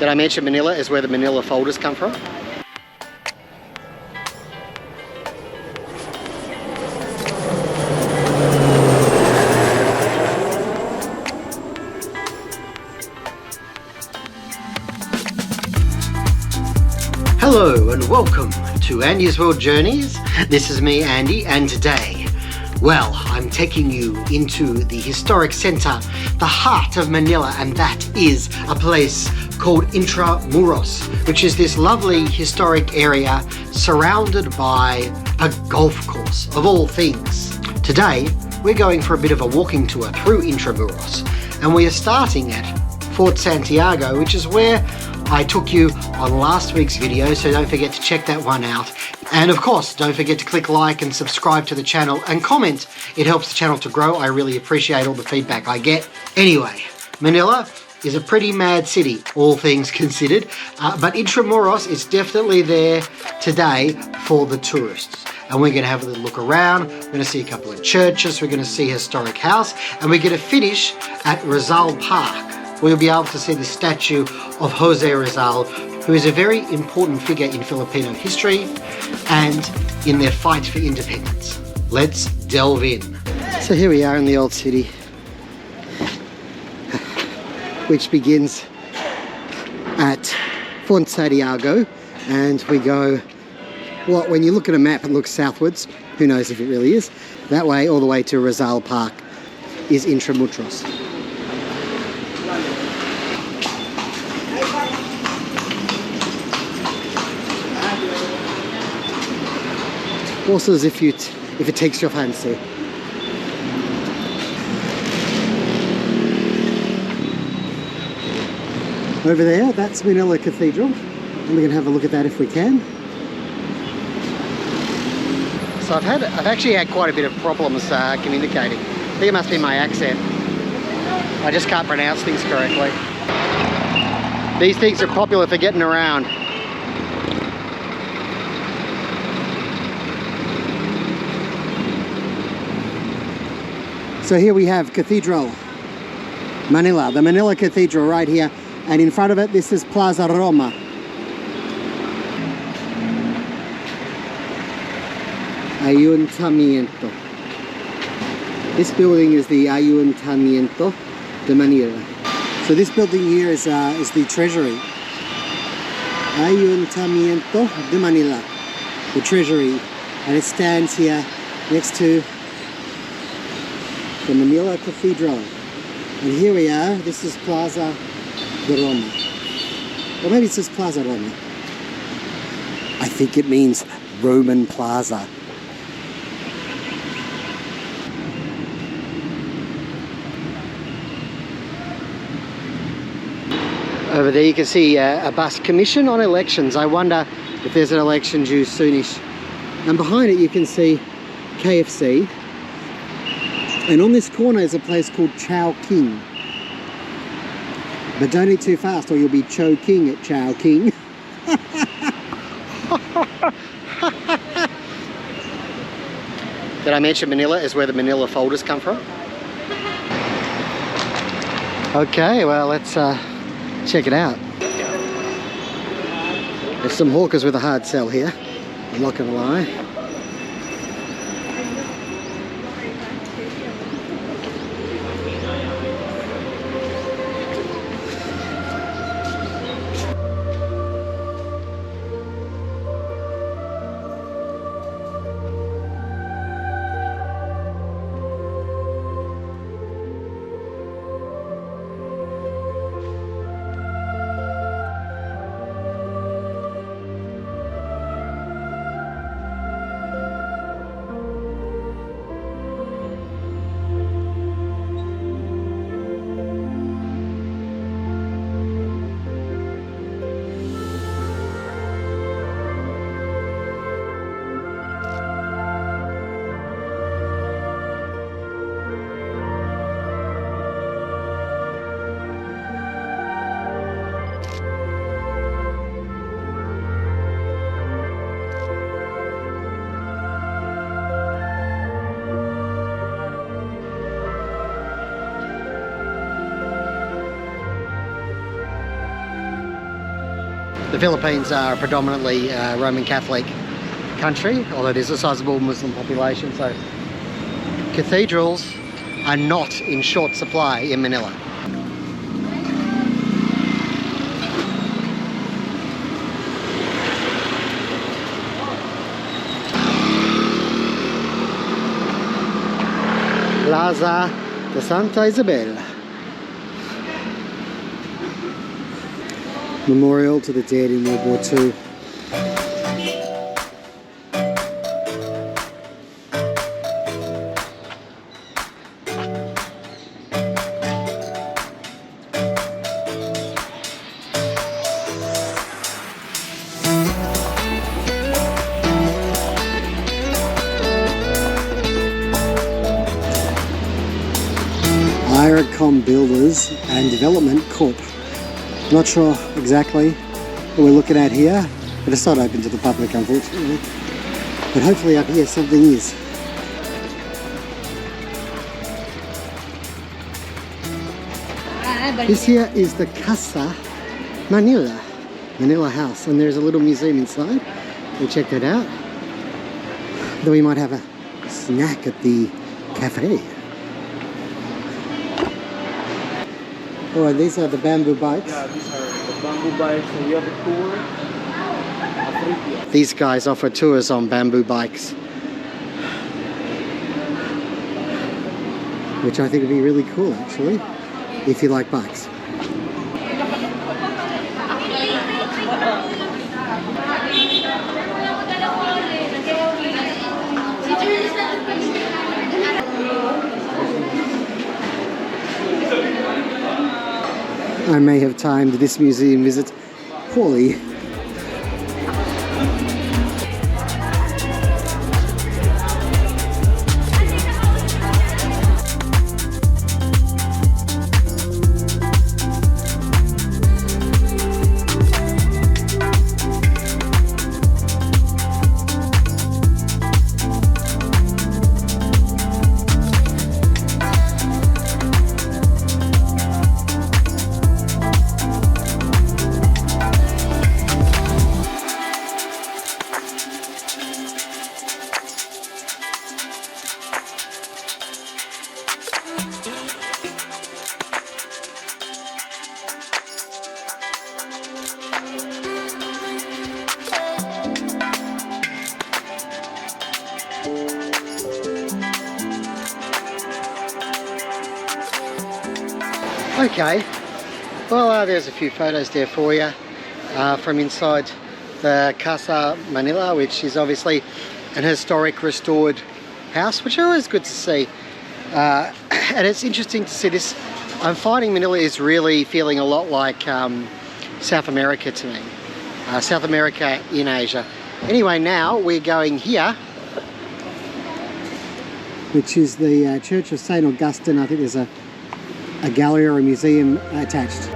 Did I mention Manila is where the Manila folders come from? Hello and welcome to Andy's World Journeys. This is me, Andy, and today, well, I'm taking you into the historic centre, the heart of Manila, and that is a place called Intramuros, which is this lovely historic area surrounded by a golf course, of all things. Today, we're going for a bit of a walking tour through Intramuros, and we are starting at Fort Santiago, which is where I took you on last week's video, so don't forget to check that one out. And of course, don't forget to click like and subscribe to the channel and comment. It helps the channel to grow. I really appreciate all the feedback I get. Anyway, Manila is a pretty mad city, all things considered, but Intramuros is definitely there today for the tourists. And we're going to have a little look around, we're going to see a couple of churches, we're going to see a historic house, and we're going to finish at Rizal Park. We'll be able to see the statue of Jose Rizal, who is a very important figure in Filipino history and in their fight for independence. Let's delve in. So here we are in the old city, which begins at Fort Santiago, and we go, well, when you look at a map it looks southwards, who knows if it really is, that way all the way to Rizal Park is Intramuros. Also as if it takes your fancy. Over there, that's Manila Cathedral, and we're going to have a look at that if we can. So I've actually had quite a bit of problems communicating. I think it must be my accent. I just can't pronounce things correctly. These things are popular for getting around. So here we have Cathedral Manila, the Manila Cathedral right here, and in front of it this is Plaza Roma. Ayuntamiento. This building is the Ayuntamiento de Manila. So this building here is the Treasury. Ayuntamiento de Manila, the Treasury, and it stands here next to the Manila Cathedral. And here we are, this is Plaza de Roma. Or maybe it says Plaza Roma. I think it means Roman Plaza. Over there you can see a bus commission on elections. I wonder if there's an election due soonish. And behind it you can see KFC. And on this corner is a place called Chowking. But don't eat too fast or you'll be choking at Chowking. Did I mention Manila is where the Manila folders come from? Okay, well let's check it out. There's some hawkers with a hard sell here, I'm not gonna lie. The Philippines are a predominantly Roman Catholic country, although there's a sizable Muslim population, so cathedrals are not in short supply in Manila. Plaza de Santa Isabel. Memorial to the dead in World War II. Builders and Development Corp. Not sure exactly what we're looking at here, but it's not open to the public, unfortunately. But hopefully up here something is. This here is the Casa Manila, Manila House, and there's a little museum inside. We'll check that out. Then we might have a snack at the cafe. Oh, and these are the bamboo bikes. Yeah, these are the bamboo bikes, and you have a tour. These guys offer tours on bamboo bikes, which I think would be really cool, actually, if you like bikes. I may have timed this museum visit poorly. Okay, well there's a few photos there for you from inside the Casa Manila, which is obviously an historic restored house, which are always good to see. And it's interesting to see this. I'm finding Manila is really feeling a lot like South America to me. South America in Asia. Anyway, now we're going here, which is the Church of St. Augustin. I think there's a gallery or a museum attached.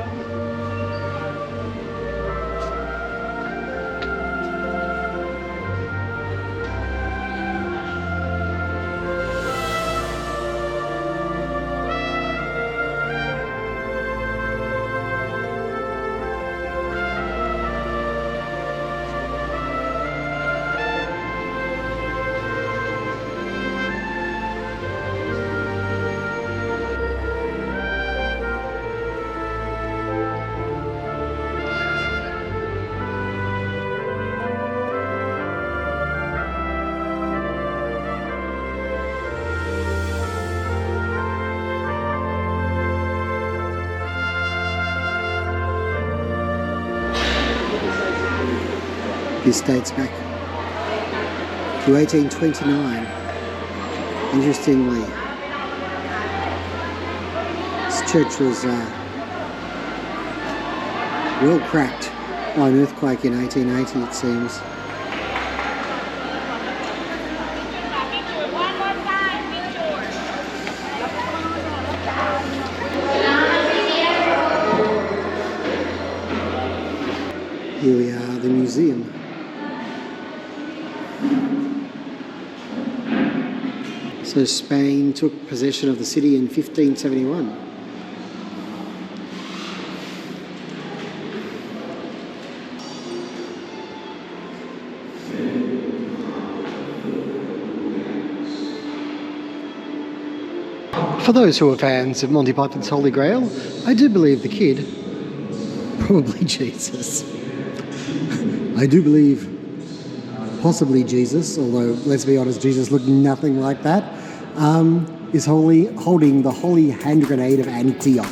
This dates back to 1829. Interestingly, this church was well cracked by an earthquake in 1880, it seems. Here we are, the museum. So Spain took possession of the city in 1571. For those who are fans of Monty Python's Holy Grail, I do believe the kid, probably Jesus, I do believe possibly Jesus, although let's be honest, Jesus looked nothing like that, is holding the holy hand grenade of Antioch.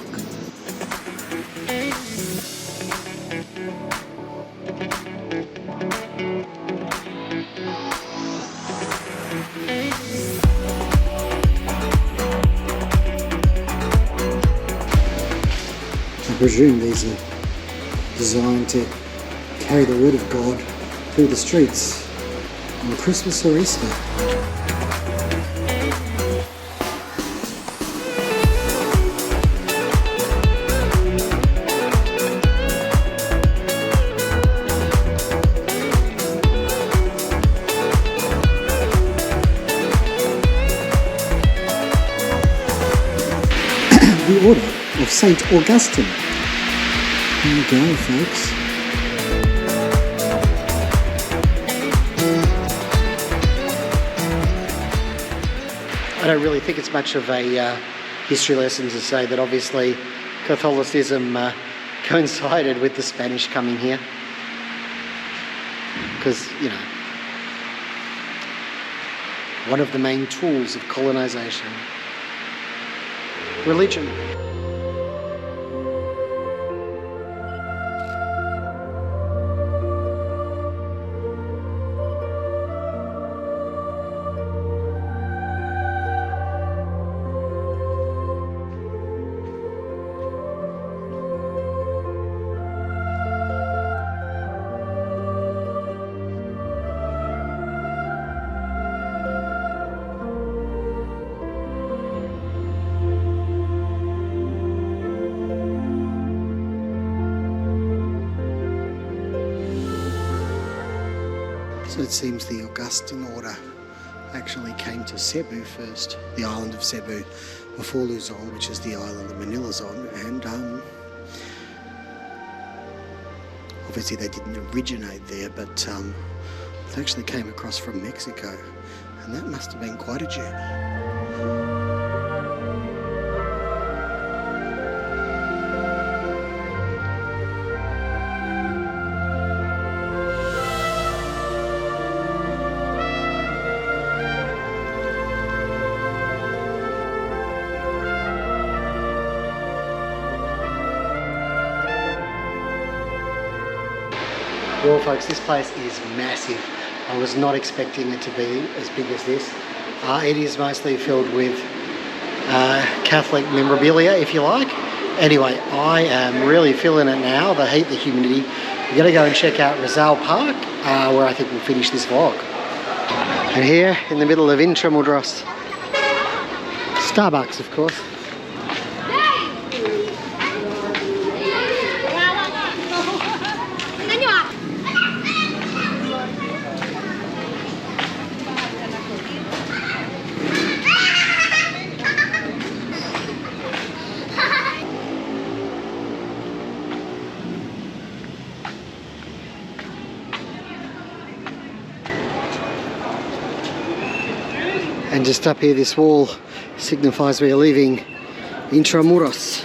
I presume these are designed to carry the word of God through the streets on Christmas or Easter. The Order of Saint Augustin. There you go, folks. I don't really think it's much of a history lesson to say that obviously Catholicism coincided with the Spanish coming here. Because, you know, one of the main tools of colonisation, religion. So it seems the Augustin order actually came to Cebu first, the island of Cebu, before Luzon, which is the island of Manila's on, and obviously they didn't originate there, but it actually came across from Mexico, and that must have been quite a journey. Well folks, this place is massive. I was not expecting it to be as big as this. It is mostly filled with Catholic memorabilia, if you like. Anyway, I am really feeling it now, the heat, the humidity. We're going to go and check out Rizal Park, where I think we'll finish this vlog. And here, in the middle of Intramuros, Starbucks, of course. And just up here, this wall signifies we are leaving Intramuros.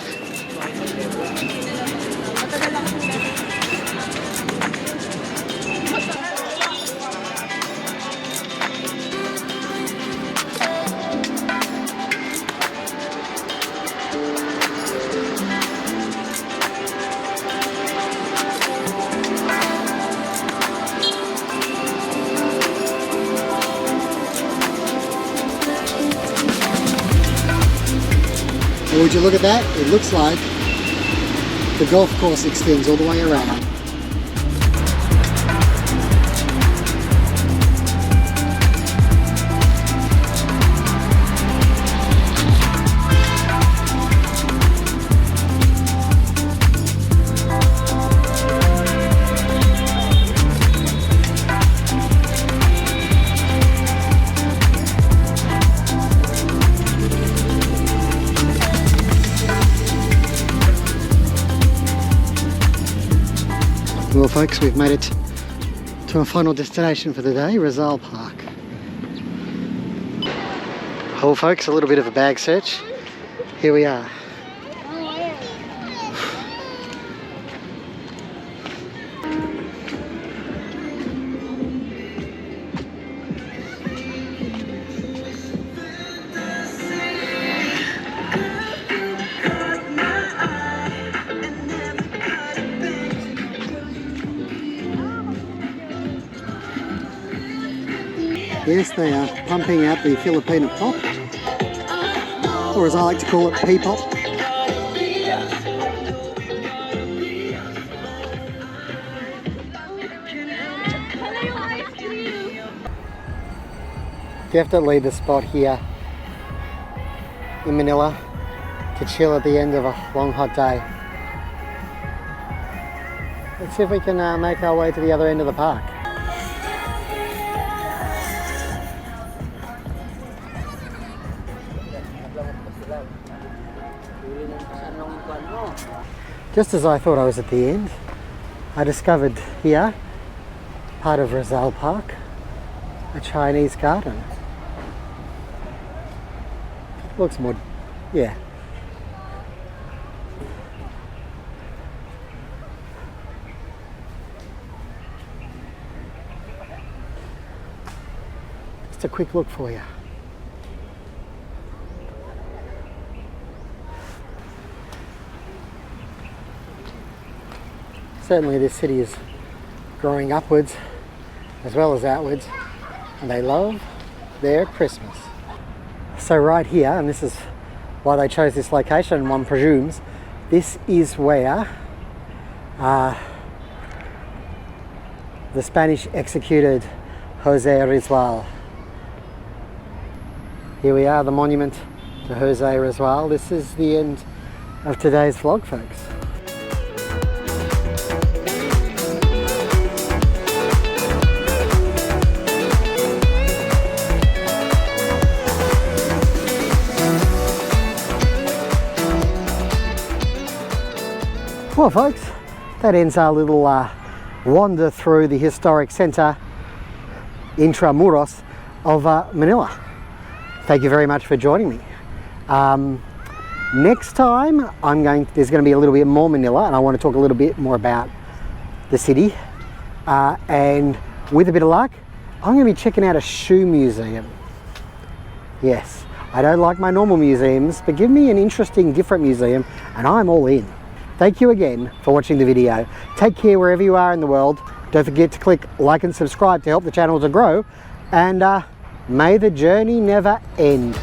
Would you look at that? It looks like the golf course extends all the way around. Well folks, we've made it to our final destination for the day, Rizal Park. Well folks, a little bit of a bag search. Here we are. Yes, they are pumping out the Filipino pop, or as I like to call it, P-pop. Definitely the spot here in Manila to chill at the end of a long hot day. Let's see if we can make our way to the other end of the park. Just as I thought I was at the end, I discovered here, part of Rizal Park, a Chinese garden. Looks more, yeah. Just a quick look for you. Certainly this city is growing upwards as well as outwards, and they love their Christmas. So right here, and this is why they chose this location, one presumes, this is where the Spanish executed Jose Rizal. Here we are, the monument to Jose Rizal. This is the end of today's vlog, folks. Well folks, that ends our little wander through the historic centre, Intramuros of Manila. Thank you very much for joining me. Next time there's going to be a little bit more Manila, and I want to talk a little bit more about the city, and with a bit of luck I'm going to be checking out a shoe museum. Yes, I don't like my normal museums, but give me an interesting different museum and I'm all in. Thank you again for watching the video. Take care wherever you are in the world. Don't forget to click like and subscribe to help the channel to grow. And may the journey never end.